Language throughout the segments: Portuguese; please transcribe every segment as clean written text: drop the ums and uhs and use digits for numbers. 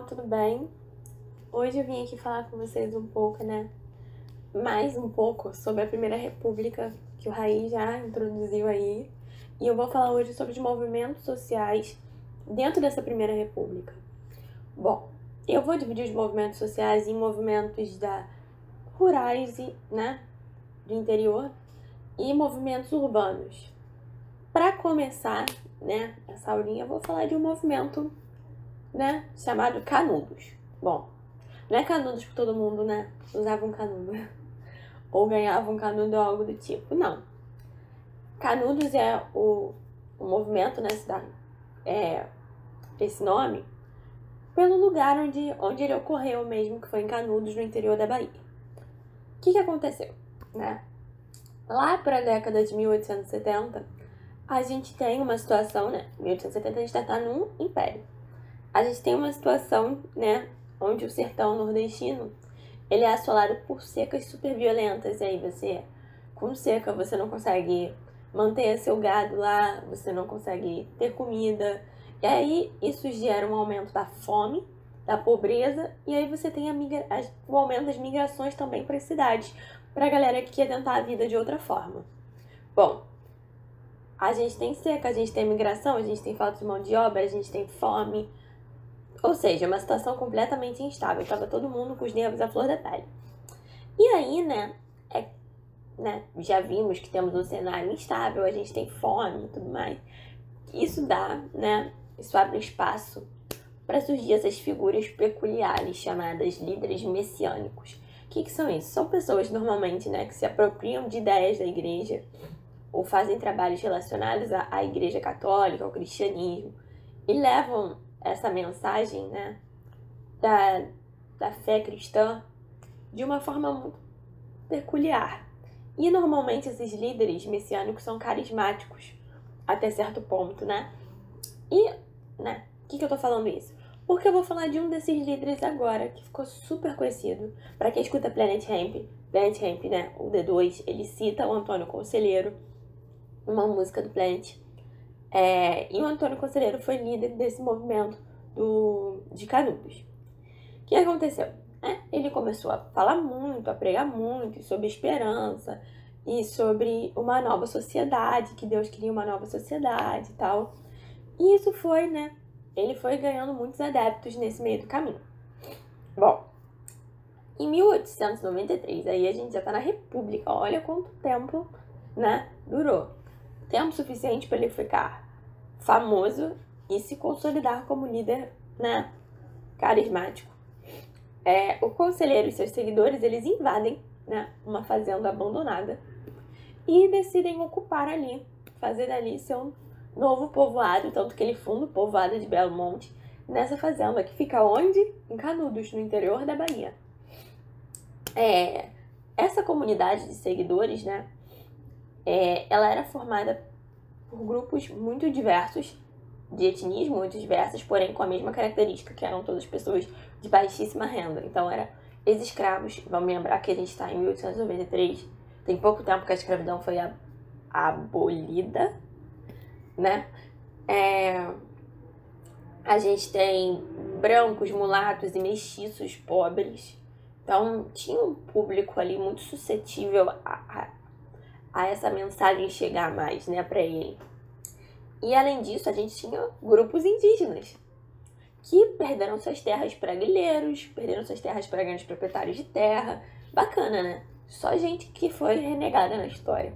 pessoal, tudo bem? Hoje eu vim aqui falar com vocês um pouco, mais um pouco sobre a Primeira República, que o Raí já introduziu aí. E eu vou falar hoje sobre os movimentos sociais dentro dessa Primeira República. Bom, eu vou dividir os movimentos sociais em movimentos rurais do interior e movimentos urbanos. Para começar, essa aulinha, eu vou falar de um movimento chamado Canudos. Bom, não é Canudos que todo mundo, usava um canudo ou ganhava um canudo ou algo do tipo, não. Canudos é o movimento, se dá esse nome pelo lugar onde ele ocorreu mesmo, que foi em Canudos, no interior da Bahia. O que aconteceu, Lá para a década de 1870, a gente tem uma situação, 1870 a gente está num império. A gente tem uma situação, onde o sertão nordestino, ele é assolado por secas super violentas. E aí com seca, você não consegue manter seu gado lá, você não consegue ter comida. E aí, isso gera um aumento da fome, da pobreza, e aí você tem o aumento das migrações também para as cidades, para a galera que quer tentar a vida de outra forma. Bom, a gente tem seca, a gente tem migração, a gente tem falta de mão de obra, a gente tem fome. Ou seja, uma situação completamente instável. Estava todo mundo com os nervos à flor da pele. E aí, já vimos que temos um cenário instável, a gente tem fome e tudo mais. Isso isso abre espaço para surgir essas figuras peculiares chamadas líderes messiânicos. O que são isso? São pessoas normalmente, que se apropriam de ideias da igreja ou fazem trabalhos relacionados à igreja católica, ao cristianismo, e levam essa mensagem, da fé cristã de uma forma muito peculiar. E normalmente esses líderes messiânicos são carismáticos até certo ponto, E, por que eu tô falando isso? Porque eu vou falar de um desses líderes agora, que ficou super conhecido. Para quem escuta Planet Hemp, o D2, ele cita o Antônio Conselheiro, uma música do Planet. E o Antônio Conselheiro foi líder desse movimento de Canudos. O que aconteceu? Ele começou a falar muito, a pregar muito sobre esperança e sobre uma nova sociedade, que Deus queria uma nova sociedade e tal. E isso foi, ele foi ganhando muitos adeptos nesse meio do caminho. Bom, em 1893, aí a gente já tá na República, olha quanto tempo, durou. Tempo suficiente para ele ficar famoso e se consolidar como líder, carismático. O conselheiro e seus seguidores, eles invadem, uma fazenda abandonada e decidem ocupar ali, fazer ali seu novo povoado, tanto que ele funda o povoado de Belo Monte, nessa fazenda que fica onde? Em Canudos, no interior da Bahia. Essa comunidade de seguidores, ela era formada por grupos muito diversos, de etnias muito diversas, porém com a mesma característica, que eram todas pessoas de baixíssima renda. Então, eram ex-escravos. Vamos lembrar que a gente está em 1893, tem pouco tempo que a escravidão foi abolida, A gente tem brancos, mulatos e mestiços pobres. Então, tinha um público ali muito suscetível a essa mensagem chegar mais, para ele. E, além disso, a gente tinha grupos indígenas que perderam suas terras para grileiros, perderam suas terras para grandes proprietários de terra. Bacana, Só gente que foi renegada na história.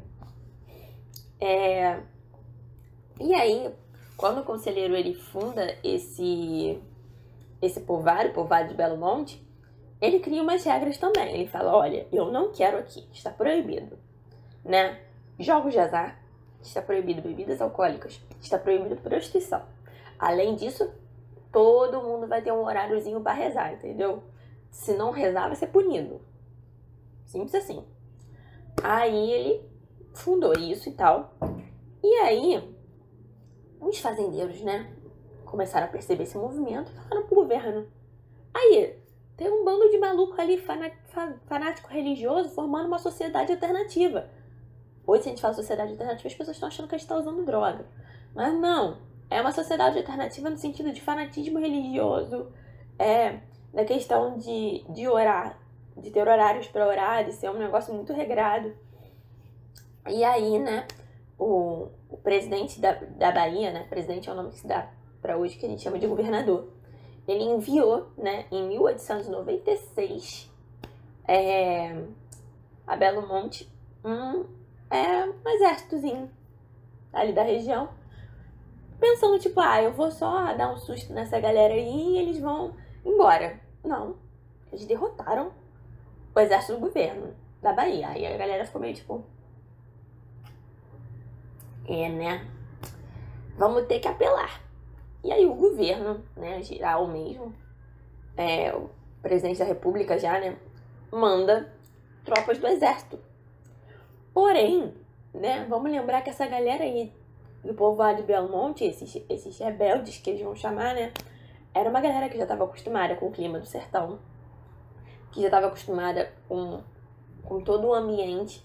E aí, quando o conselheiro ele funda esse povoado de Belo Monte, ele cria umas regras também. Ele fala, olha, eu não quero aqui, está proibido, jogos de azar, está proibido bebidas alcoólicas, está proibido prostituição. Além disso, todo mundo vai ter um horáriozinho para rezar, entendeu? Se não rezar, vai ser punido. Simples assim. Aí ele fundou isso e tal. E aí, os fazendeiros, começaram a perceber esse movimento e falaram pro governo. Aí, tem um bando de maluco ali, fanático religioso, formando uma sociedade alternativa. Hoje, se a gente fala sociedade alternativa, as pessoas estão achando que a gente está usando droga. Mas não. É uma sociedade alternativa no sentido de fanatismo religioso, da questão de orar, de ter horários para orar, de ser um negócio muito regrado. E aí, né, o presidente da Bahia, né, presidente é o nome que se dá para hoje, que a gente chama de governador, ele enviou, né, em 1896, a Belo Monte, um exércitozinho ali da região, pensando, tipo, eu vou só dar um susto nessa galera aí e eles vão embora. Não, eles derrotaram o exército do governo da Bahia. Aí a galera ficou meio tipo, né, vamos ter que apelar. E aí o governo, né, geral mesmo, o presidente da república já, né, manda tropas do exército. Porém, né, vamos lembrar que essa galera aí do povoado de Belo Monte, esses rebeldes que eles vão chamar, né, era uma galera que já estava acostumada com o clima do sertão, que já estava acostumada com todo o ambiente.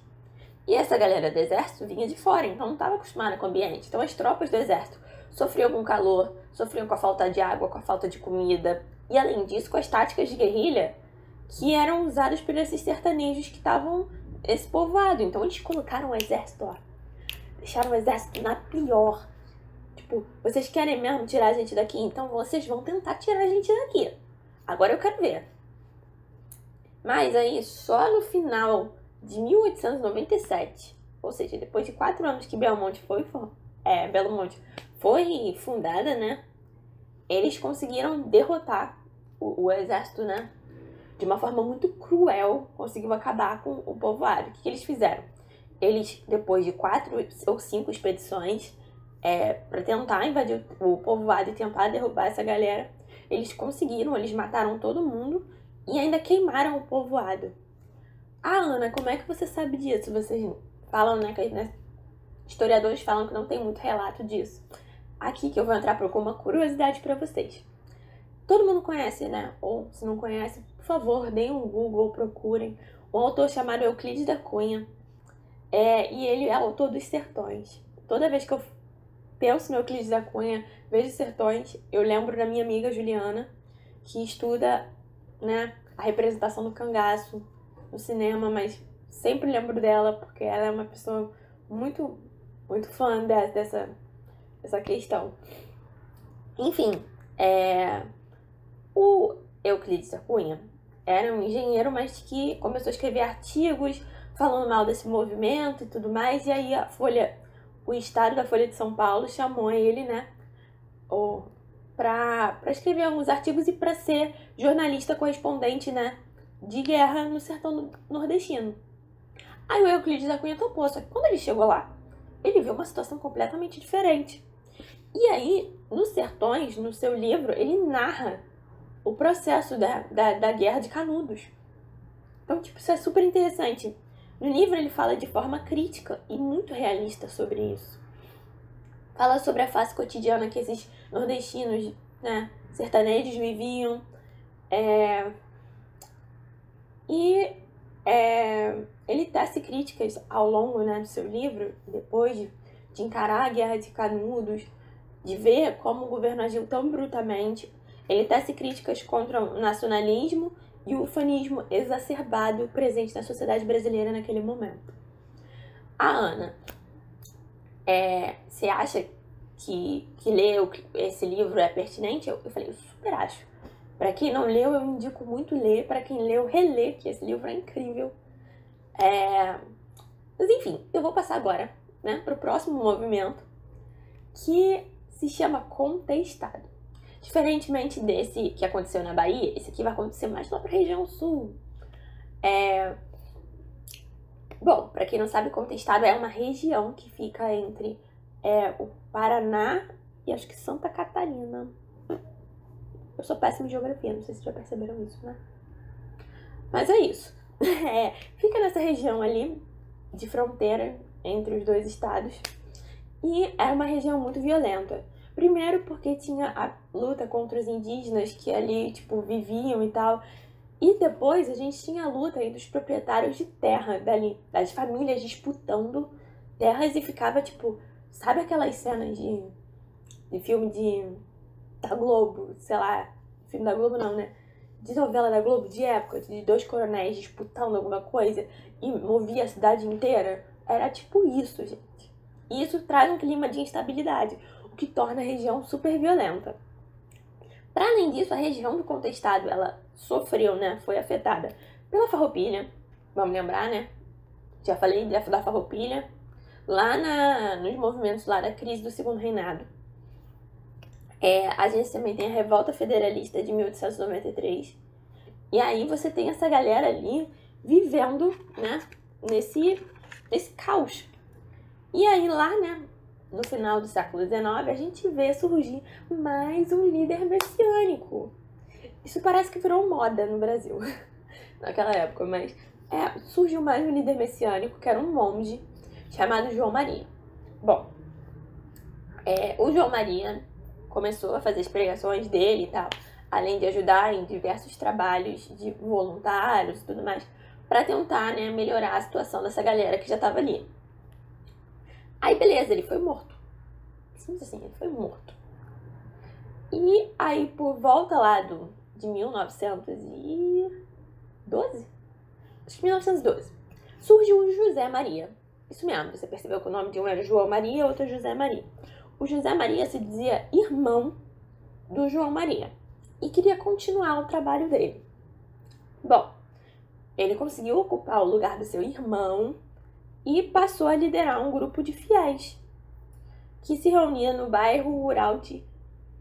E essa galera do exército vinha de fora, então não estava acostumada com o ambiente. Então as tropas do exército sofriam com calor, sofriam com a falta de água, com a falta de comida. E além disso, com as táticas de guerrilha que eram usadas por esses sertanejos que estavam esse povoado. Então eles colocaram o exército lá. Deixaram o exército na pior. Tipo, vocês querem mesmo tirar a gente daqui? Então vocês vão tentar tirar a gente daqui. Agora eu quero ver. Mas aí, só no final de 1897, ou seja, depois de 4 anos que Belo Monte foi fundada, né? Eles conseguiram derrotar o exército, né? De uma forma muito cruel, conseguiu acabar com o povoado. O que eles fizeram? Eles, depois de 4 ou 5 expedições para tentar invadir o povoado e tentar derrubar essa galera, eles conseguiram, eles mataram todo mundo e ainda queimaram o povoado. Ana, como é que você sabe disso? Vocês falam, né, que historiadores falam que não tem muito relato disso. Aqui que eu vou entrar com uma curiosidade para vocês. Todo mundo conhece, né? Ou se não conhece, por favor, deem um Google, procurem um autor chamado Euclides da Cunha. E ele é autor dos Sertões. Toda vez que eu penso no Euclides da Cunha, vejo Sertões, eu lembro da minha amiga Juliana, que estuda, né, a representação do cangaço no cinema, mas sempre lembro dela porque ela é uma pessoa muito, muito fã dessa questão. Enfim, o Euclides da Cunha era um engenheiro, mas que começou a escrever artigos falando mal desse movimento e tudo mais, e aí o Estado da Folha de São Paulo chamou ele, né, para escrever alguns artigos e para ser jornalista correspondente, né, de guerra no sertão nordestino. Aí o Euclides da Cunha topou, só que quando ele chegou lá, ele viu uma situação completamente diferente. E aí, nos Sertões, no seu livro, ele narra o processo da Guerra de Canudos. Então, tipo, isso é super interessante. No livro ele fala de forma crítica e muito realista sobre isso. Fala sobre a face cotidiana que esses nordestinos, né, sertanejos viviam. Ele tece críticas ao longo, né, do seu livro, depois de encarar a Guerra de Canudos, de ver como o governo agiu tão brutalmente. Ele tece críticas contra o nacionalismo e o ufanismo exacerbado presente na sociedade brasileira naquele momento. A Ana, você acha que ler esse livro é pertinente? Eu falei, eu super acho. Para quem não leu, eu indico muito ler. Para quem leu, reler, que esse livro é incrível. Mas enfim, eu vou passar agora, né, para o próximo movimento, que se chama Contestado. Diferentemente desse que aconteceu na Bahia, esse aqui vai acontecer mais lá para a região sul. Bom, para quem não sabe, Contestado é uma região que fica entre o Paraná e acho que Santa Catarina. Eu sou péssima em geografia, não sei se já perceberam isso, né? Mas é isso. Fica nessa região ali de fronteira entre os dois estados. E é uma região muito violenta. Primeiro porque tinha a luta contra os indígenas que ali, tipo, viviam e tal. E depois a gente tinha a luta aí dos proprietários de terra dali, das famílias disputando terras e ficava, tipo, sabe aquelas cenas de filme da Globo, sei lá, filme da Globo não, né? De novela da Globo de época, de dois coronéis disputando alguma coisa e movia a cidade inteira. Era tipo isso, gente. E isso traz um clima de instabilidade, o que torna a região super violenta. Para além disso, a região do contestado, ela sofreu, né? Foi afetada pela Farroupilha, vamos lembrar, né? Já falei da Farroupilha, lá nos movimentos lá da crise do Segundo Reinado. A gente também tem a Revolta Federalista de 1893. E aí você tem essa galera ali vivendo, né, nesse caos. E aí lá, né, no final do século XIX, a gente vê surgir mais um líder messiânico. Isso parece que virou moda no Brasil naquela época, mas surgiu mais um líder messiânico, que era um monge chamado João Maria. Bom, o João Maria começou a fazer as pregações dele e tal, além de ajudar em diversos trabalhos de voluntários e tudo mais, para tentar, né, melhorar a situação dessa galera que já tava ali. Aí, beleza, ele foi morto. Simples assim, ele foi morto. E aí, por volta lá de 1912? Acho que 1912. Surgiu o José Maria. Isso mesmo, você percebeu que o nome de um era João Maria, outro José Maria. O José Maria se dizia irmão do João Maria e queria continuar o trabalho dele. Bom, ele conseguiu ocupar o lugar do seu irmão e passou a liderar um grupo de fiéis que se reunia no bairro rural de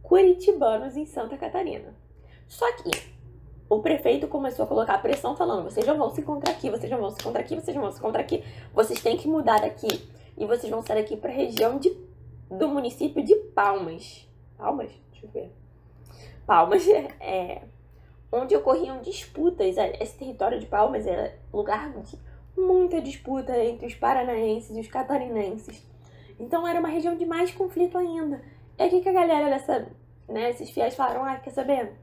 Curitibanos, em Santa Catarina. Só que o prefeito começou a colocar pressão falando: vocês não vão se encontrar aqui, vocês não vão se encontrar aqui, vocês não vão se encontrar aqui, vocês têm que mudar daqui e vocês vão sair daqui para a região do município de Palmas. Palmas? Deixa eu ver. Palmas onde ocorriam disputas. Esse território de Palmas era lugar de muita disputa entre os paranaenses e os catarinenses. Então era uma região de mais conflito ainda. E aí que a galera esses fiéis falaram: quer saber?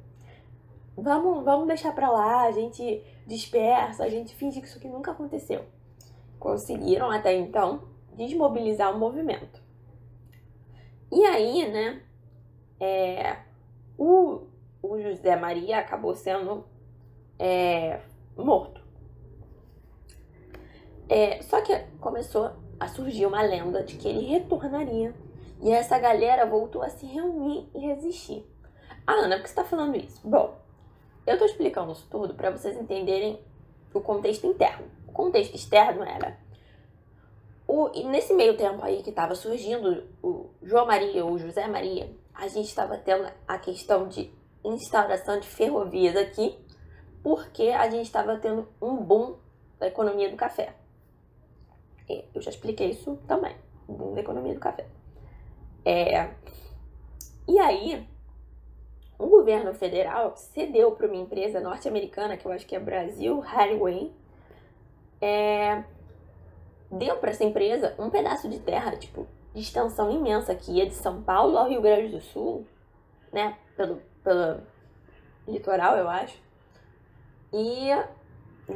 Vamos deixar pra lá, a gente dispersa, a gente finge que isso aqui nunca aconteceu. Conseguiram até então desmobilizar o movimento. E aí, né, o José Maria acabou sendo morto. Só que começou a surgir uma lenda de que ele retornaria. E essa galera voltou a se reunir e resistir. Ana, por que você tá falando isso? Bom, eu tô explicando isso tudo para vocês entenderem o contexto interno. O contexto externo era... nesse meio tempo aí que tava surgindo o João Maria ou o José Maria, a gente estava tendo a questão de instauração de ferrovias aqui, porque a gente estava tendo um boom da economia do café. Eu já expliquei isso também, o boom da economia do café. E aí, o governo federal cedeu para uma empresa norte-americana, que eu acho que é Brasil Highway, deu para essa empresa um pedaço de terra, tipo, de extensão imensa, que ia de São Paulo ao Rio Grande do Sul, né, pelo litoral, eu acho. E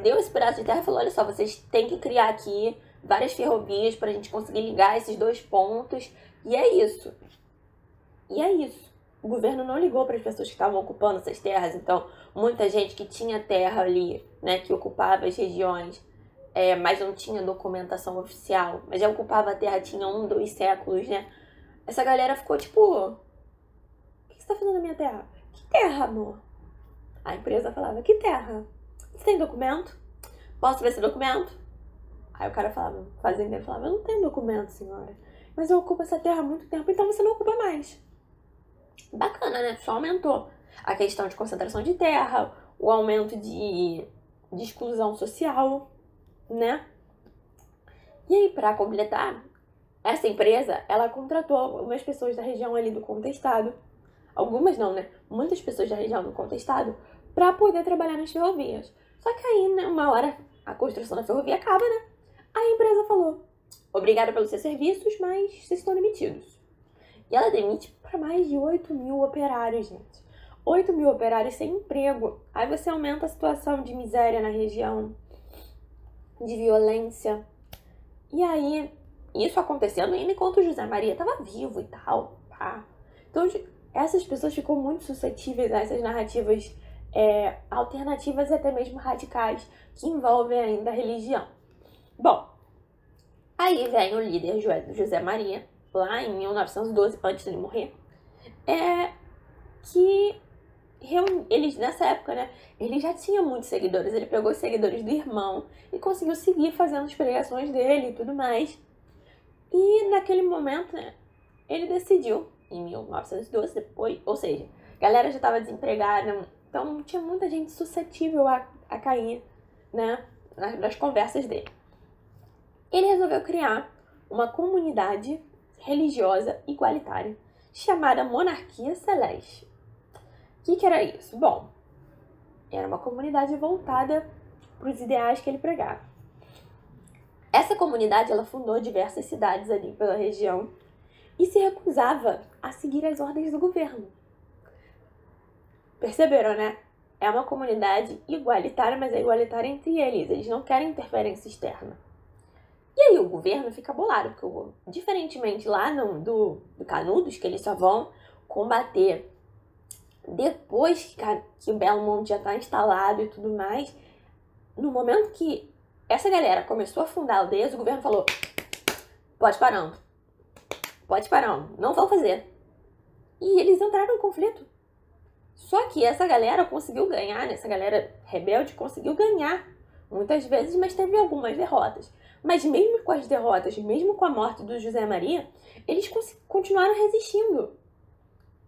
deu esse pedaço de terra e falou: olha só, vocês têm que criar aqui várias ferrovias para a gente conseguir ligar esses dois pontos. E é isso. O governo não ligou para as pessoas que estavam ocupando essas terras. Então, muita gente que tinha terra ali, né, que ocupava as regiões, mas não tinha documentação oficial, mas já ocupava a terra, tinha 1, 2 séculos, né? Essa galera ficou tipo: o que você tá fazendo na minha terra? Que terra, amor? A empresa falava: que terra? Você tem documento? Posso ver esse documento? Aí o cara falava, o fazendeiro falava: eu não tenho documento, senhora, mas eu ocupo essa terra há muito tempo, então você não ocupa mais. Bacana, né? Só aumentou a questão de concentração de terra, o aumento de exclusão social, né? E aí, para completar, essa empresa, ela contratou algumas pessoas da região ali do contestado, algumas não, né? Muitas pessoas da região do contestado, para poder trabalhar nas ferrovias. Só que aí, né, uma hora a construção da ferrovia acaba, né? Aí a empresa falou: obrigada pelos seus serviços, mas vocês estão demitidos. E ela demite para mais de 8.000 operários, gente. 8.000 operários sem emprego. Aí você aumenta a situação de miséria na região, de violência. E aí, isso acontecendo ainda enquanto o José Maria estava vivo e tal, pá. Então, essas pessoas ficam muito suscetíveis a essas narrativas alternativas e até mesmo radicais que envolvem ainda a religião. Bom, aí vem o líder José Maria, lá em 1912, antes de ele morrer, que eles, nessa época, né, ele já tinha muitos seguidores, ele pegou os seguidores do irmão e conseguiu seguir fazendo as pregações dele e tudo mais. E naquele momento, né, ele decidiu, em 1912, depois, ou seja, a galera já estava desempregada, então tinha muita gente suscetível a cair, né, nas conversas dele. Ele resolveu criar uma comunidade religiosa igualitária chamada Monarquia Celeste. O que era isso? Bom, era uma comunidade voltada para os ideais que ele pregava. Essa comunidade, ela fundou diversas cidades ali pela região e se recusava a seguir as ordens do governo. Perceberam, né? É uma comunidade igualitária, mas é igualitária entre eles. Eles não querem interferência externa. E aí o governo fica bolado, porque diferentemente lá do Canudos, que eles só vão combater depois que o Belo Monte já está instalado e tudo mais, no momento que essa galera começou a fundar aldeias, o governo falou: pode parar, não vão fazer. E eles entraram em conflito. Só que essa galera conseguiu ganhar, né? Essa galera rebelde conseguiu ganhar muitas vezes, mas teve algumas derrotas. Mas mesmo com as derrotas, mesmo com a morte do José Maria, eles continuaram resistindo.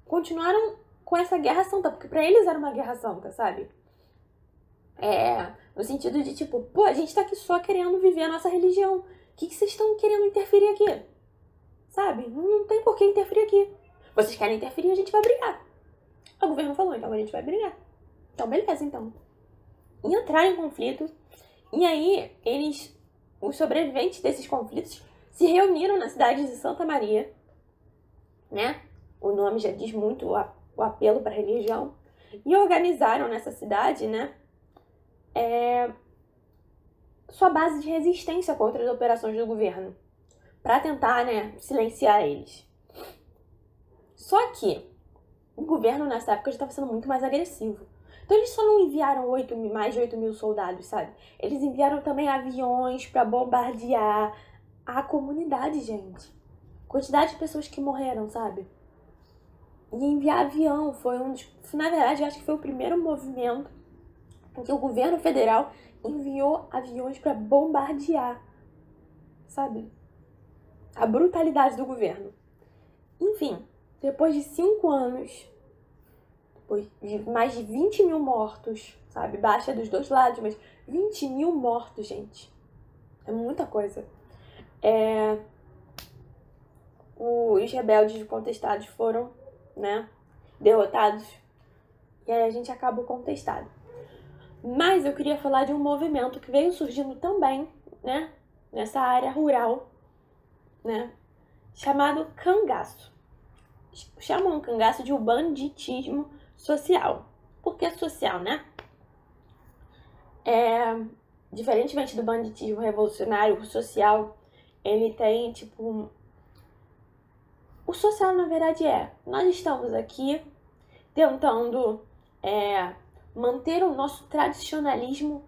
Continuaram com essa guerra santa, porque pra eles era uma guerra santa, sabe? No sentido de tipo, pô, a gente tá aqui só querendo viver a nossa religião. O que vocês estão querendo interferir aqui? Sabe? Não tem por que interferir aqui. Vocês querem interferir, a gente vai brigar. O governo falou, então a gente vai brigar. Então beleza, então. E entraram em conflito. E aí, os sobreviventes desses conflitos se reuniram na cidade de Santa Maria, né? O nome já diz muito o apelo para a religião. E organizaram nessa cidade, né? Sua base de resistência contra as operações do governo. Para tentar, né, silenciar eles. Só que o governo nessa época já estava sendo muito mais agressivo. Então eles só não enviaram mais de 8 mil soldados, sabe? Eles enviaram também aviões para bombardear a comunidade, gente. Quantidade de pessoas que morreram, sabe? E enviar avião foi na verdade, eu acho que foi o primeiro movimento em que o governo federal enviou aviões para bombardear, sabe? A brutalidade do governo. Enfim, depois de 5 anos, depois de mais de 20 mil mortos, sabe? Baixa dos dois lados, mas 20 mil mortos, gente. É muita coisa. Os rebeldes contestados foram, né, derrotados. E aí a gente acaba o contestado. Mas eu queria falar de um movimento que veio surgindo também, né, nessa área rural, né, chamado cangaço. Chamam o cangaço de um banditismo social. Por que social, né? Diferentemente do banditismo revolucionário, o social, ele tem, tipo... O social, na verdade, nós estamos aqui tentando manter o nosso tradicionalismo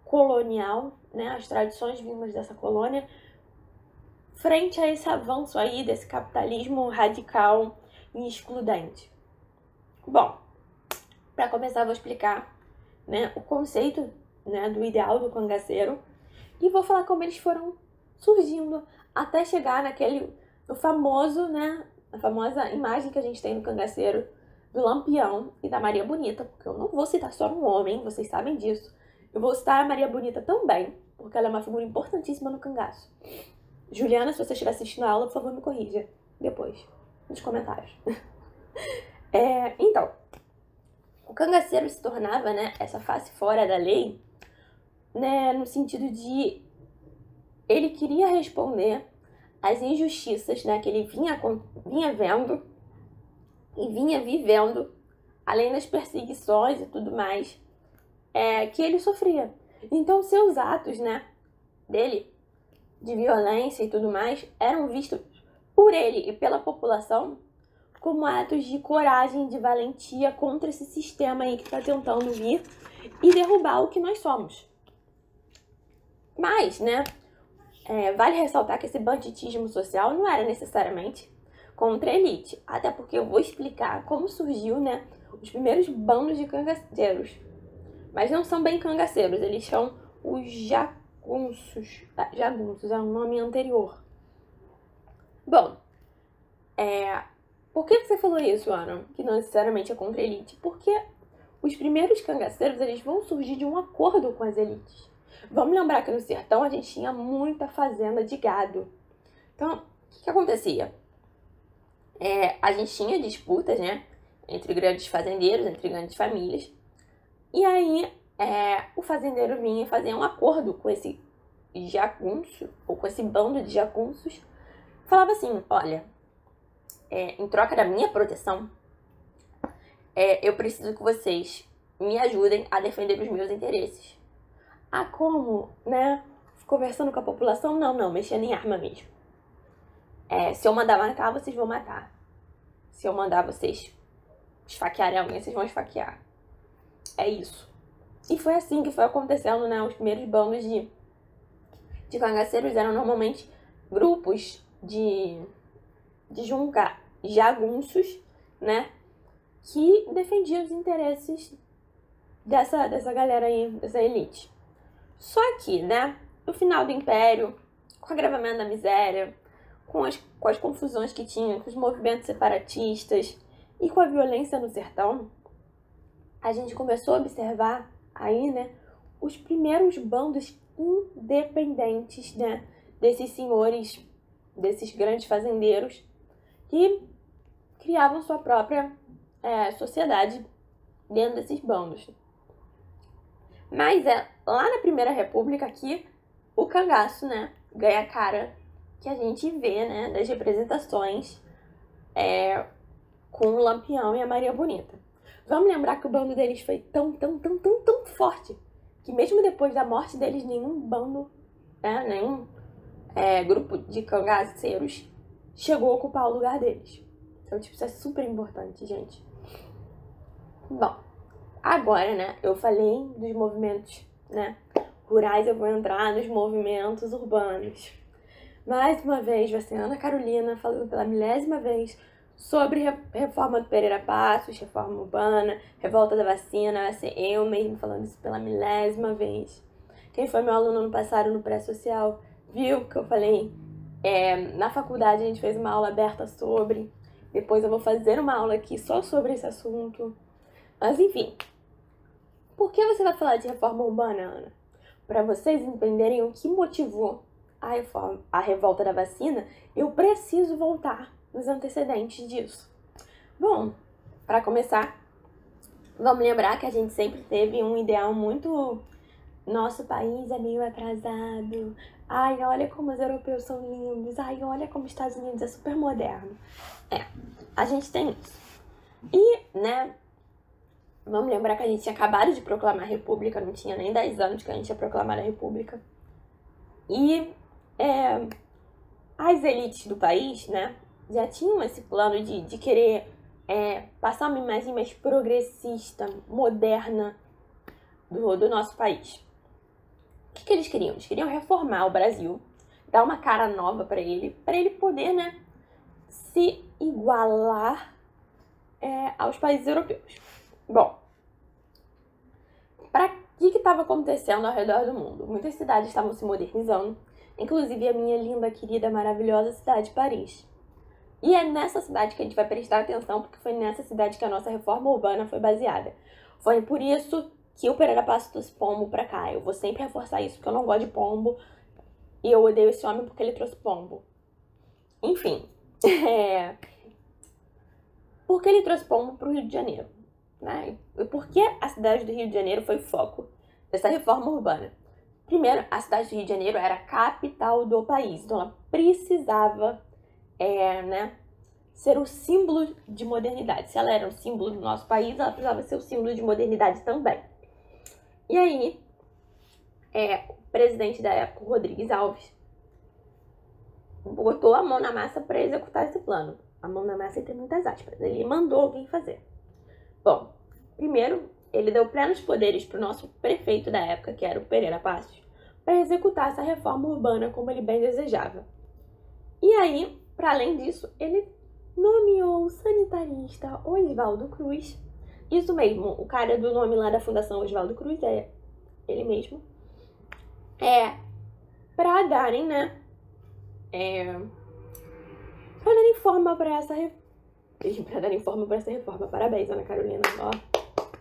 colonial, né? As tradições vindas dessa colônia, frente a esse avanço aí desse capitalismo radical e excludente. Bom, para começar, eu vou explicar, né, o conceito, né, do ideal do cangaceiro e vou falar como eles foram surgindo até chegar no famoso, né, a famosa imagem que a gente tem no cangaceiro do Lampião e da Maria Bonita, porque eu não vou citar só um homem, vocês sabem disso. Eu vou citar a Maria Bonita também, porque ela é uma figura importantíssima no cangaço. Juliana, se você estiver assistindo a aula, por favor, me corrija depois, nos comentários. Então, o cangaceiro se tornava, né, essa face fora da lei, né, no sentido de ele queria responder às injustiças, né, que ele vinha vendo e vinha vivendo, além das perseguições e tudo mais, que ele sofria. Então, seus atos, né, dele, de violência e tudo mais, eram vistos por ele e pela população como atos de coragem, de valentia contra esse sistema aí que tá tentando vir e derrubar o que nós somos. Mas, né, vale ressaltar que esse banditismo social não era necessariamente contra a elite, até porque eu vou explicar como surgiu, né, os primeiros bandos de cangaceiros. Mas não são bem cangaceiros, eles são os jagunços. Jagunços é um nome anterior. Bom, por que você falou isso, Ana? Que não necessariamente é contra a elite? Porque os primeiros cangaceiros, eles vão surgir de um acordo com as elites. Vamos lembrar que no sertão a gente tinha muita fazenda de gado. Então, o que acontecia? A gente tinha disputas, né, entre grandes fazendeiros, entre grandes famílias. E aí, o fazendeiro vinha fazer um acordo com esse jagunço, ou com esse bando de jagunços. Falava assim, olha, em troca da minha proteção, eu preciso que vocês me ajudem a defender os meus interesses. Ah, como? Né? Conversando com a população? Não, mexendo em arma mesmo. Se eu mandar matar, vocês vão matar. Se eu mandar vocês esfaquearem alguém, vocês vão esfaquear. É isso. E foi assim que foi acontecendo, né? Os primeiros bandos de cangaceiros eram normalmente grupos de jagunços, né? Que defendiam os interesses dessa galera aí, dessa elite. Só que, né? No final do Império, com o agravamento da miséria, com as confusões que tinha, com os movimentos separatistas e com a violência no sertão, a gente começou a observar aí, né, os primeiros bandos independentes, né, desses senhores, desses grandes fazendeiros que criavam sua própria sociedade dentro desses bandos. Mas lá na Primeira República aqui, o cangaço, né, ganha a cara que a gente vê, né, das representações com o Lampião e a Maria Bonita. Vamos lembrar que o bando deles foi tão forte que mesmo depois da morte deles, nenhum bando, nenhum grupo de cangaceiros chegou a ocupar o lugar deles. Então, tipo, isso é super importante, gente. Bom, agora, né, eu falei dos movimentos, né, rurais, eu vou entrar nos movimentos urbanos. Mais uma vez, vai ser Ana Carolina falando pela milésima vez sobre reforma do Pereira Passos, reforma urbana, revolta da vacina. Vai ser eu mesmo falando isso pela milésima vez. Quem foi meu aluno ano passado no pré-social viu que eu falei. Na faculdade a gente fez uma aula aberta sobre. Depois eu vou fazer uma aula aqui só sobre esse assunto. Mas enfim, por que você vai falar de reforma urbana, Ana? Para vocês entenderem o que motivou a revolta da vacina, eu preciso voltar nos antecedentes disso. Bom, para começar, vamos lembrar que a gente sempre teve um ideal muito... Nosso país é meio atrasado. Ai, olha como os europeus são lindos. Ai, olha como os Estados Unidos é super moderno. A gente tem isso. E, né, vamos lembrar que a gente tinha acabado de proclamar a República, não tinha nem 10 anos que a gente tinha proclamado a República. E as elites do país, né, já tinham esse plano de querer passar uma imagem mais progressista, moderna do nosso país. O que eles queriam? Eles queriam reformar o Brasil, dar uma cara nova para ele poder, né, se igualar aos países europeus. Bom, para que estava acontecendo ao redor do mundo? Muitas cidades estavam se modernizando, inclusive a minha linda, querida, maravilhosa cidade de Paris. E é nessa cidade que a gente vai prestar atenção, porque foi nessa cidade que a nossa reforma urbana foi baseada. Foi por isso que o Pereira Passos trouxe pombo pra cá. Eu vou sempre reforçar isso, porque eu não gosto de pombo. E eu odeio esse homem porque ele trouxe pombo. Enfim. Por que ele trouxe pombo pro Rio de Janeiro? Né? E por que a cidade do Rio de Janeiro foi foco dessa reforma urbana? Primeiro, a cidade do Rio de Janeiro era a capital do país. Então ela precisava né, ser o símbolo de modernidade. Se ela era um símbolo do nosso país, ela precisava ser o símbolo de modernidade também. E aí, o presidente da época, Rodrigues Alves, botou a mão na massa para executar esse plano. A mão na massa tem muitas aspas. Ele mandou alguém fazer. Bom, primeiro, ele deu plenos poderes para o nosso prefeito da época, que era o Pereira Passos, para executar essa reforma urbana como ele bem desejava. E aí, para além disso, ele nomeou o sanitarista Oswaldo Cruz. Isso mesmo, o cara do nome lá da Fundação Oswaldo Cruz é ele mesmo. Para darem, né? Para darem forma para essa reforma. Parabéns, Ana Carolina. Ó,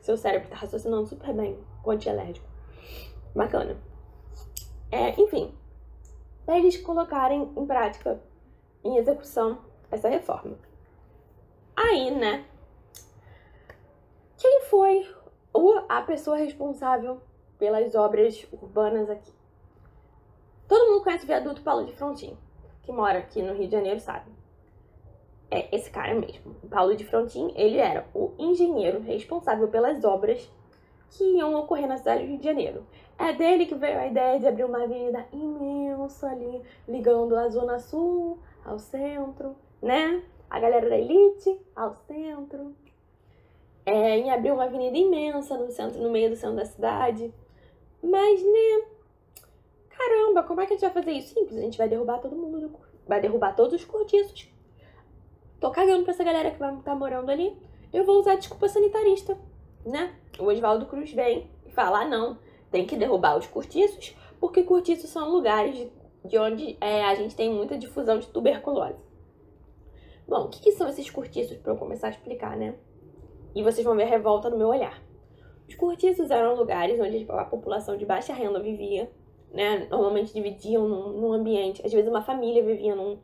seu cérebro tá raciocinando super bem com antialérgico. Bacana. Enfim, para eles colocarem em prática, em execução, essa reforma. Aí, né? Quem foi a pessoa responsável pelas obras urbanas aqui? Todo mundo conhece o viaduto Paulo de Frontin, que mora aqui no Rio de Janeiro, sabe? É esse cara mesmo. O Paulo de Frontin, ele era o engenheiro responsável pelas obras que iam ocorrer na cidade do Rio de Janeiro. É dele que veio a ideia de abrir uma avenida imensa ali, ligando a Zona Sul ao centro, né? A galera da elite ao centro. Em abrir uma avenida imensa no centro, no meio do centro da cidade. Mas, né? Caramba, como é que a gente vai fazer isso? Simples, a gente vai derrubar todo mundo, vai derrubar todos os cortiços. Tô cagando pra essa galera que vai estar morando ali. Eu vou usar a desculpa sanitarista, né? O Oswaldo Cruz vem e fala, não, tem que derrubar os cortiços, porque cortiços são lugares de onde a gente tem muita difusão de tuberculose. Bom, o que são esses cortiços pra eu começar a explicar, né? E vocês vão ver a revolta no meu olhar. Os cortiços eram lugares onde a população de baixa renda vivia, né? Normalmente dividiam num ambiente, às vezes uma família vivia num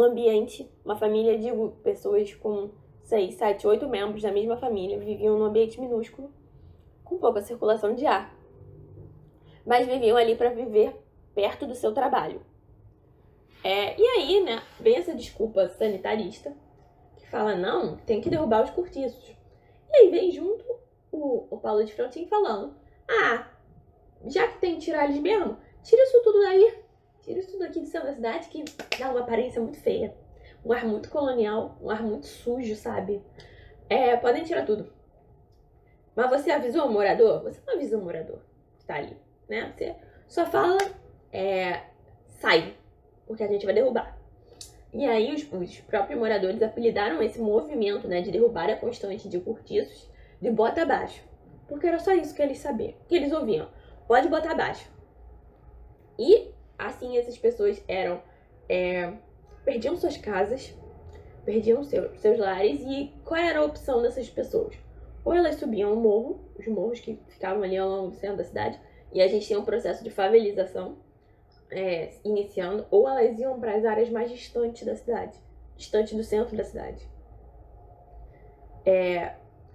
ambiente, uma família, digo, pessoas com 6, 7, 8 membros da mesma família, viviam num ambiente minúsculo, com pouca circulação de ar. Mas viviam ali para viver perto do seu trabalho. E aí, né, vem essa desculpa sanitarista, que fala, não, tem que derrubar os cortiços. E aí vem junto o Paulo de Frontin falando, já que tem que tirar eles mesmo, tira isso tudo daí. Tira isso tudo aqui do centro da cidade que dá uma aparência muito feia. Um ar muito colonial, um ar muito sujo, sabe? Podem tirar tudo. Mas você avisou o morador? Você não avisou o morador que tá ali, né? Você só fala, sai, porque a gente vai derrubar. E aí os próprios moradores apelidaram esse movimento, né, de derrubada constante de cortiços de bota abaixo. Porque era só isso que eles sabiam, que eles ouviam. Pode botar abaixo. E assim essas pessoas perdiam suas casas, perdiam seus lares. E qual era a opção dessas pessoas? Ou elas subiam o morro, os morros que ficavam ali ao longo do centro da cidade, e a gente tinha um processo de favelização iniciando, ou elas iam para as áreas mais distantes da cidade, distante do centro da cidade.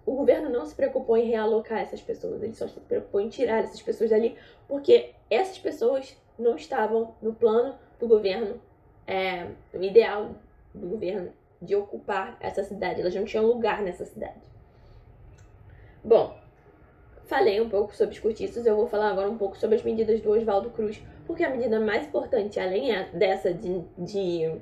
O governo não se preocupou em realocar essas pessoas, ele só se preocupou em tirar essas pessoas dali, porque essas pessoas não estavam no plano do governo, no ideal do governo de ocupar essa cidade, elas não tinham lugar nessa cidade. Bom, falei um pouco sobre os cortiços, eu vou falar agora um pouco sobre as medidas do Oswaldo Cruz, porque a medida mais importante, além dessa de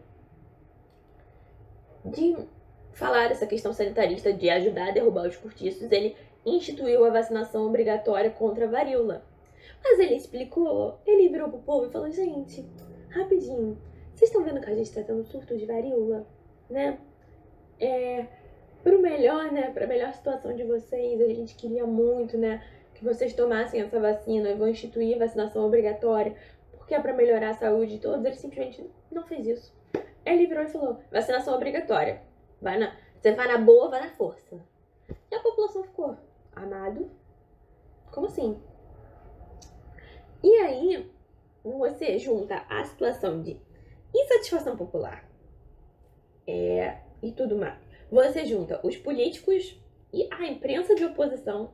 falar dessa questão sanitarista, de ajudar a derrubar os cortiços, ele instituiu a vacinação obrigatória contra a varíola. Mas ele explicou, ele virou pro povo e falou, gente, rapidinho, vocês estão vendo que a gente tá tendo surto de varíola, né? Pro melhor, né, pra melhor situação de vocês, a gente queria muito, né, que vocês tomassem essa vacina. Eu vou instituir a vacinação obrigatória, porque é pra melhorar a saúde de todos. Ele simplesmente não fez isso. Ele virou e falou, vacinação obrigatória. Você vai na boa, vai na força. E a população ficou, amado, como assim? E aí, você junta a situação de insatisfação popular e tudo mais. Você junta os políticos e a imprensa de oposição,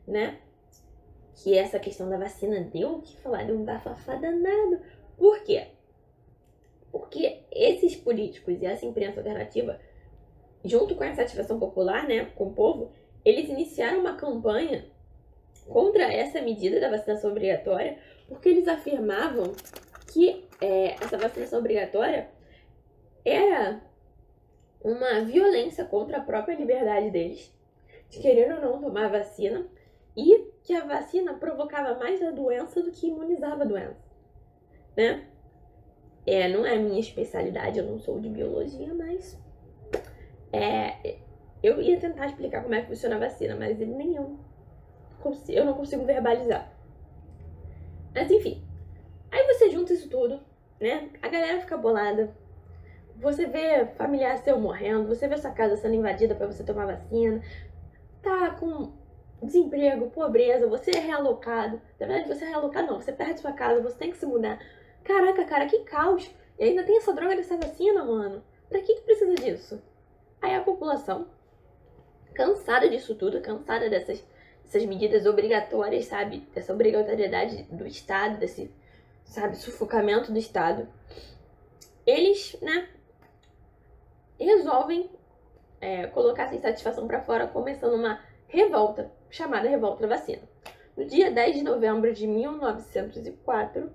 né? Que essa questão da vacina deu o que falar, deu um bafafá danado. Por quê? Porque esses políticos e essa imprensa alternativa, junto com a insatisfação popular, né, com o povo, eles iniciaram uma campanha contra essa medida da vacinação obrigatória, porque eles afirmavam que essa vacinação obrigatória era uma violência contra a própria liberdade deles, de querer ou não tomar a vacina, e que a vacina provocava mais a doença do que imunizava a doença, né? Não é a minha especialidade, eu não sou de biologia, mas eu ia tentar explicar como é que funciona a vacina, mas nem eu não consigo verbalizar. Mas enfim, aí você junta isso tudo, né? A galera fica bolada. Você vê familiar seu morrendo, você vê sua casa sendo invadida pra você tomar vacina, tá com desemprego, pobreza, você é realocado. Na verdade, você é realocado não, você perde sua casa, você tem que se mudar. Caraca, cara, que caos. E ainda tem essa droga dessa vacina, mano. Pra que precisa disso? Aí a população, cansada disso tudo, cansada dessas medidas obrigatórias, sabe? Dessa obrigatoriedade do Estado, desse, sabe, sufocamento do Estado. Eles, né, resolvem colocar essa insatisfação pra fora, começando uma revolta, chamada Revolta da Vacina. No dia 10 de novembro de 1904,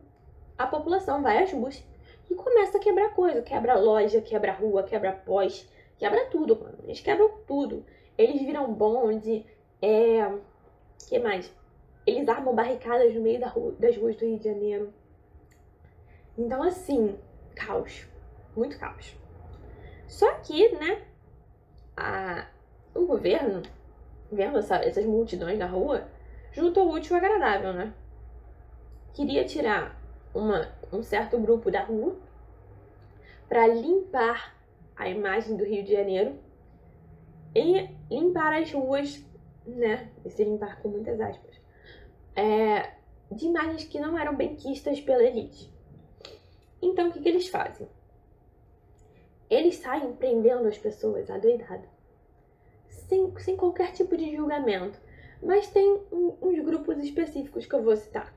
a população vai às ruas e começa a quebrar coisa. Quebra loja, quebra rua, quebra pós, quebra tudo, mano. Eles quebram tudo. Eles viram bonde, que mais? Eles armam barricadas no meio das ruas do Rio de Janeiro. Então, assim, caos. Muito caos. Só que, né, o governo, vendo essas multidões na rua, juntou o útil ao agradável, né? Queria tirar um certo grupo da rua para limpar a imagem do Rio de Janeiro e limpar as ruas, né? Esse limpar com muitas aspas, de imagens que não eram bem quistas pela elite. Então, o que eles fazem? Eles saem prendendo as pessoas adoidado, sem qualquer tipo de julgamento. Mas tem uns grupos específicos que eu vou citar.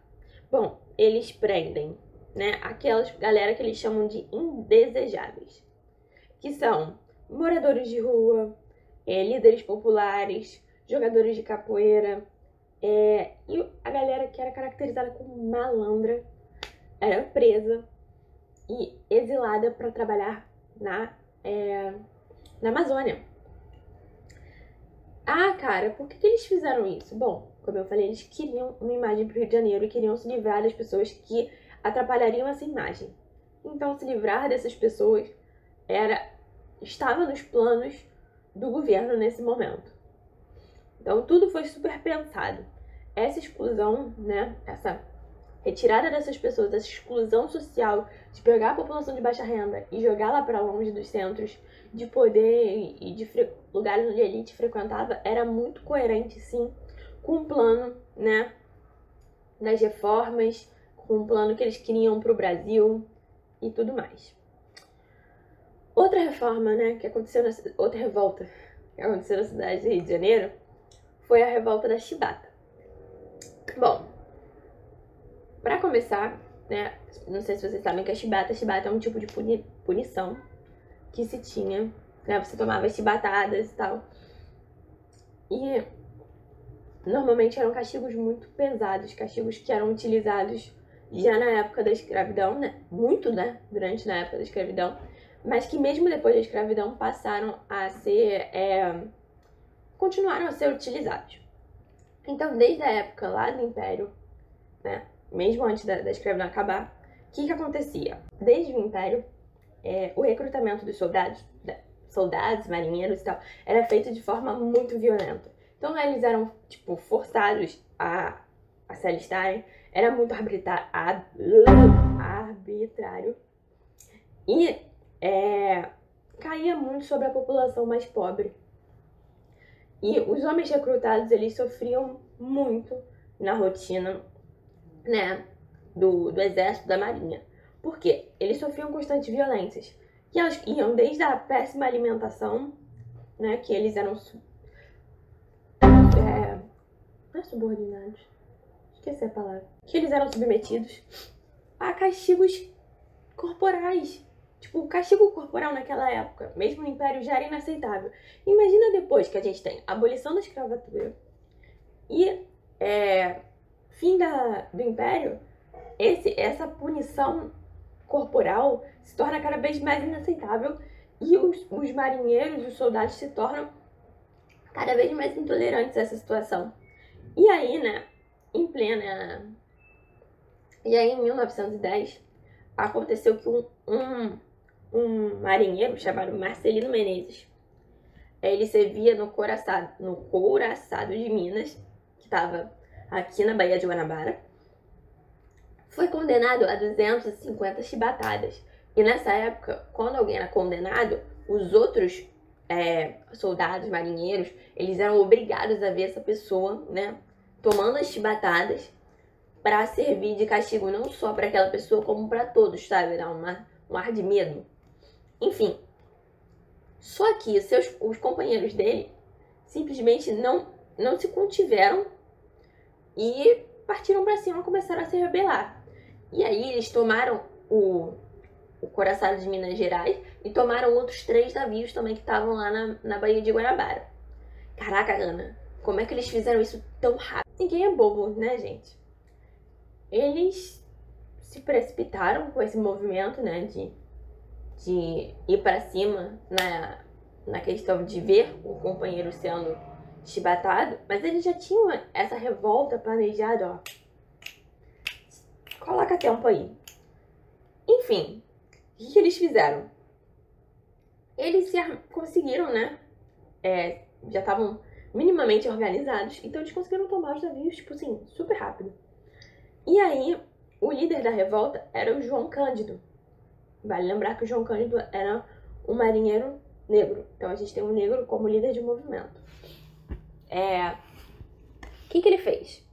Bom, eles prendem, né, aquelas galera que eles chamam de indesejáveis, que são moradores de rua, líderes populares, jogadores de capoeira, e a galera que era caracterizada como malandra era presa e exilada para trabalhar na Amazônia. Ah, cara, por que eles fizeram isso? Bom, como eu falei, eles queriam uma imagem pro Rio de Janeiro e queriam se livrar das pessoas que atrapalhariam essa imagem. Então, se livrar dessas pessoas estava nos planos do governo nesse momento. Então, tudo foi super pensado. Essa exclusão, né, essa retirada dessas pessoas, essa exclusão social de pegar a população de baixa renda e jogá-la para longe dos centros de poder e de lugares onde a elite frequentava, era muito coerente, sim, com o plano, né, das reformas, com o plano que eles queriam para o Brasil e tudo mais. Outra reforma, né, outra revolta que aconteceu na cidade do Rio de Janeiro foi a revolta da chibata. Bom, para começar, né, não sei se vocês sabem que a chibata é um tipo de punição que se tinha, né, você tomava chibatadas e tal. E normalmente eram castigos muito pesados, castigos que eram utilizados já na época da escravidão, né, muito, né, na época da escravidão, mas que mesmo depois da escravidão passaram a ser, continuaram a ser utilizados. Então, desde a época lá do Império, né, mesmo antes da escravidão acabar, o que acontecia? Desde o Império, o recrutamento dos soldados, marinheiros e tal, era feito de forma muito violenta. Então, eles eram, tipo, forçados a se alistarem, era muito arbitrário e caía muito sobre a população mais pobre. E os homens recrutados, eles sofriam muito na rotina, né, do exército, da marinha. Por quê? Eles sofriam constantes violências. Que elas iam desde a péssima alimentação, né, que eles eram não é subordinados, esqueci a palavra, que eles eram submetidos a castigos corporais. Tipo, o castigo corporal naquela época, mesmo no Império, já era inaceitável. Imagina depois que a gente tem a abolição da escravatura e fim do Império, essa punição corporal se torna cada vez mais inaceitável e os marinheiros, os soldados se tornam cada vez mais intolerantes a essa situação. E aí, né, em 1910, aconteceu que um marinheiro chamado Marcelino Menezes, ele servia no Couraçado de Minas, que estava aqui na Baía de Guanabara, foi condenado a 250 chibatadas. E nessa época, quando alguém era condenado, os outros soldados, marinheiros, eles eram obrigados a ver essa pessoa, né, tomando as chibatadas para servir de castigo não só para aquela pessoa, como para todos, sabe? Dar um ar de medo. Enfim, só que os companheiros dele simplesmente não se contiveram e partiram para cima e começaram a se rebelar. E aí eles tomaram o Couraçado de Minas Gerais e tomaram outros 3 navios também que estavam lá na Baía de Guanabara. Caraca, Ana, como é que eles fizeram isso tão rápido? Ninguém é bobo, né, gente? Eles se precipitaram com esse movimento, né, de ir para cima na questão de ver o companheiro sendo chibatado, mas eles já tinham essa revolta planejada, ó. Coloca tempo aí. Enfim, o que eles fizeram? Eles conseguiram, né, já estavam minimamente organizados, então eles conseguiram tomar os navios, tipo assim, super rápido. E aí, o líder da revolta era o João Cândido. Vale lembrar que o João Cândido era um marinheiro negro. Então a gente tem um negro como líder de movimento. O que ele fez?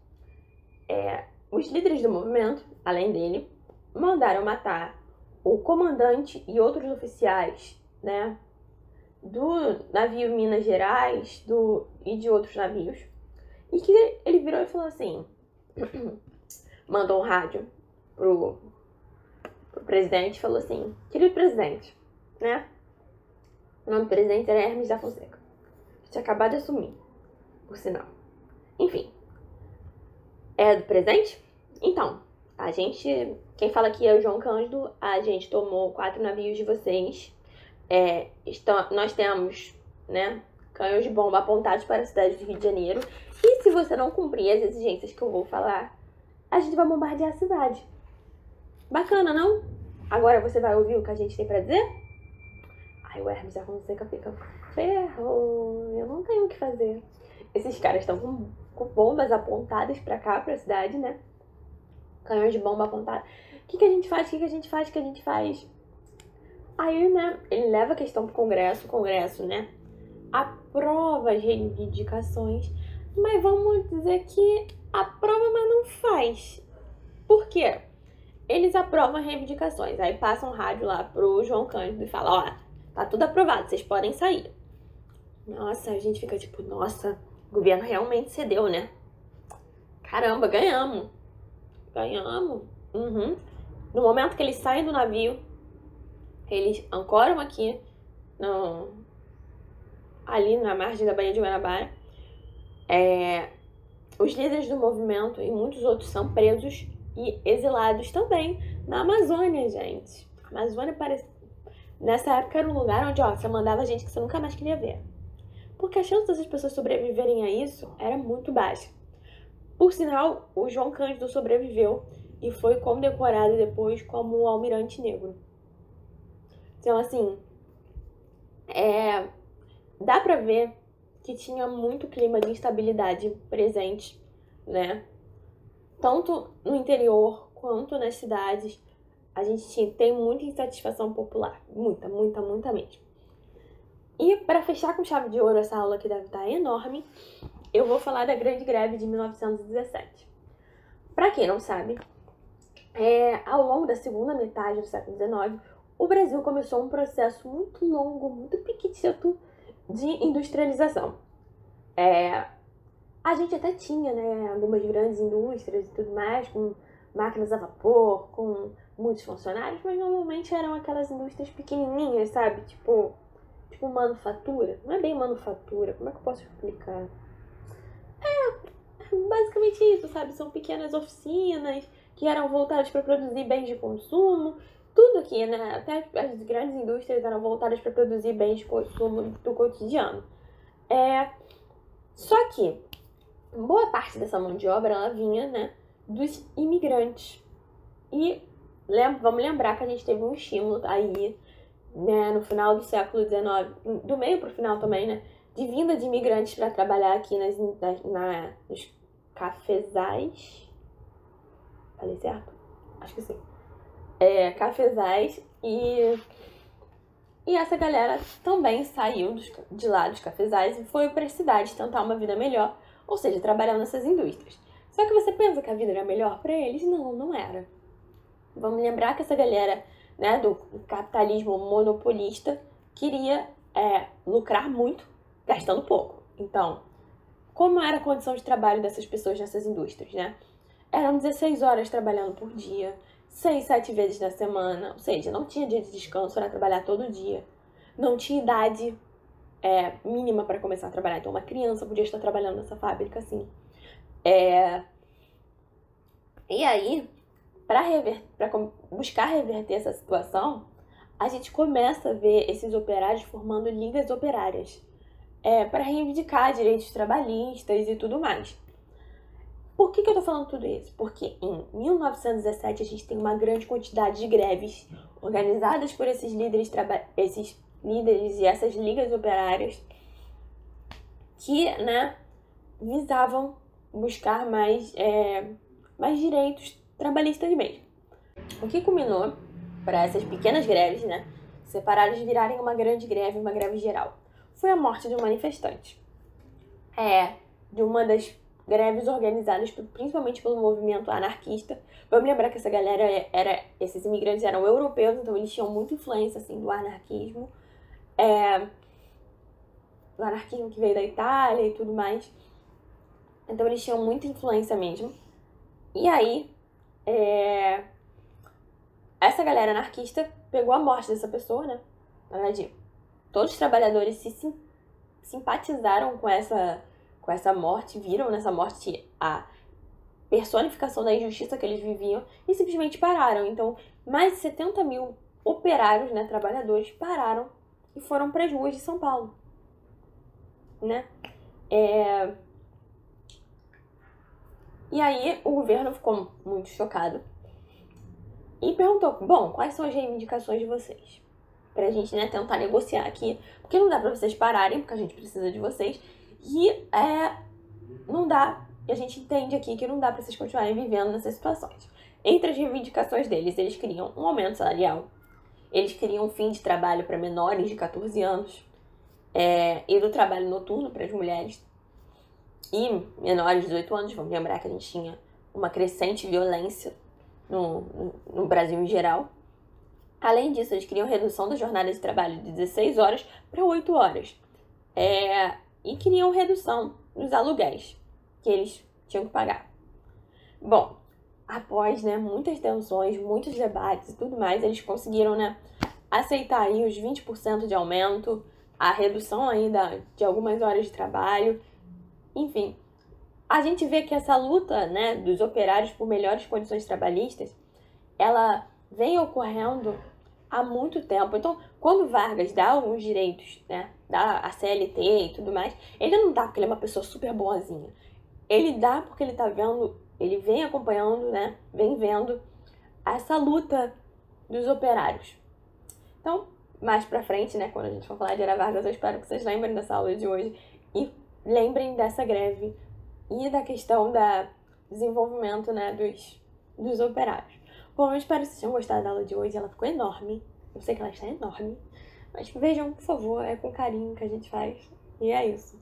Os líderes do movimento, além dele, mandaram matar o comandante e outros oficiais, né, do navio Minas Gerais e de outros navios. E que ele virou e falou assim... mandou um rádio pro presidente e falou assim: querido presidente, né? O nome do presidente era Hermes da Fonseca. Tinha acabado de assumir, por sinal. Enfim. É do presidente? Então, quem fala aqui é o João Cândido. A gente tomou 4 navios de vocês. Nós temos, né, canhões de bomba apontados para a cidade do Rio de Janeiro. E se você não cumprir as exigências que eu vou falar, a gente vai bombardear a cidade. Bacana, não? Agora você vai ouvir o que a gente tem pra dizer? Aí o Hermes da Fonseca fica: ferro, eu não tenho o que fazer. Esses caras estão com bombas apontadas pra cá, pra cidade, né? Canhões de bomba apontados. O que a gente faz? Aí, né, ele leva a questão pro Congresso. O Congresso, né, aprova as reivindicações. Mas vamos dizer que aprova, mas não faz. Por quê? Eles aprovam reivindicações. Aí passam um rádio lá pro João Cândido e falam: ó, tá tudo aprovado, vocês podem sair. Nossa, a gente fica tipo: nossa, o governo realmente cedeu, né? Caramba, ganhamos. No momento que eles saem do navio, eles ancoram aqui, ali na margem da Baía de Guanabara. Os líderes do movimento e muitos outros são presos e exilados também na Amazônia, gente. A Amazônia nessa época era um lugar onde, ó, você mandava gente que você nunca mais queria ver. Porque a chance dessas pessoas sobreviverem a isso era muito baixa. Por sinal, o João Cândido sobreviveu e foi condecorado depois como almirante negro. Então, assim, dá pra ver que tinha muito clima de instabilidade presente, né? Tanto no interior quanto nas cidades, a gente tem muita insatisfação popular. Muita mesmo. E para fechar com chave de ouro essa aula que deve estar enorme, eu vou falar da Grande Greve de 1917. Para quem não sabe, ao longo da segunda metade do século XIX, o Brasil começou um processo muito longo, muito piquitito de industrialização. A gente até tinha, né, algumas grandes indústrias e tudo mais, com máquinas a vapor, com muitos funcionários, mas normalmente eram aquelas indústrias pequenininhas, sabe? Tipo manufatura. Não é bem manufatura, como é que eu posso explicar? Basicamente isso, sabe? São pequenas oficinas que eram voltadas para produzir bens de consumo Tudo aqui, né? Até as grandes indústrias eram voltadas para produzir bens de consumo do cotidiano. Só que boa parte dessa mão de obra ela vinha, né, dos imigrantes. E vamos lembrar que a gente teve um estímulo aí, né, no final do século XIX, do meio para o final também, né, de vinda de imigrantes para trabalhar aqui nos cafezais. Falei certo? Acho que sim. Cafezais. E essa galera também saiu de lá dos cafezais e foi para as cidades tentar uma vida melhor, ou seja, trabalhar nessas indústrias. Só que você pensa que a vida era melhor para eles? Não, não era. Vamos lembrar que essa galera, né, do capitalismo monopolista queria lucrar muito, gastando pouco. Então, como era a condição de trabalho dessas pessoas nessas indústrias, né? Eram 16 horas trabalhando por dia, 6, 7 vezes na semana, ou seja, não tinha dia de descanso, era trabalhar todo dia. Não tinha idade mínima para começar a trabalhar, então uma criança podia estar trabalhando nessa fábrica assim. E aí, para buscar reverter essa situação, a gente começa a ver esses operários formando ligas operárias para reivindicar direitos trabalhistas e tudo mais. Por que eu tô falando tudo isso? Porque em 1917 a gente tem uma grande quantidade de greves organizadas por esses líderes e essas ligas operárias que, né, visavam buscar mais direitos trabalhistas mesmo. O que culminou para essas pequenas greves, né, separadas virarem uma grande greve, uma greve geral, foi a morte de um manifestante. De uma das greves organizadas principalmente pelo movimento anarquista. Vamos lembrar que essa galera esses imigrantes eram europeus, então eles tinham muita influência assim do anarquismo. Do anarquismo que veio da Itália e tudo mais. Então eles tinham muita influência mesmo. E aí, essa galera anarquista pegou a morte dessa pessoa, né? Na verdade, todos os trabalhadores se simpatizaram com essa morte, viram nessa morte a personificação da injustiça que eles viviam e simplesmente pararam. Então, mais de 70 mil operários, né, trabalhadores, pararam e foram para as ruas de São Paulo, né? E aí o governo ficou muito chocado e perguntou, bom, quais são as reivindicações de vocês? Pra gente, né, tentar negociar aqui, porque não dá pra vocês pararem, porque a gente precisa de vocês. E não dá, a gente entende aqui que não dá pra vocês continuarem vivendo nessas situações. Entre as reivindicações deles, eles queriam um aumento salarial, eles queriam um fim de trabalho para menores de 14 anos, e do trabalho noturno para as mulheres e menores de 18 anos. Vamos lembrar que a gente tinha uma crescente violência no Brasil em geral. Além disso, eles queriam redução da jornada de trabalho de 16 horas para 8 horas. E queriam redução nos aluguéis que eles tinham que pagar. Bom, após, né, muitas tensões, muitos debates e tudo mais, eles conseguiram, né, aceitar aí os 20% de aumento, a redução ainda de algumas horas de trabalho. Enfim, a gente vê que essa luta, né, dos operários por melhores condições trabalhistas, ela vem ocorrendo há muito tempo. Então, quando Vargas dá alguns direitos, né, dá a CLT e tudo mais, ele não dá porque ele é uma pessoa super boazinha. Ele dá porque ele tá vendo, ele vem acompanhando, né, vem vendo essa luta dos operários. Então, mais pra frente, né, quando a gente for falar de Era Vargas, eu espero que vocês lembrem dessa aula de hoje e lembrem dessa greve e da questão do desenvolvimento, né, dos operários. Bom, eu espero que vocês tenham gostado da aula de hoje. Ela ficou enorme. Eu sei que ela está enorme. Mas vejam, por favor, é com carinho que a gente faz. E é isso.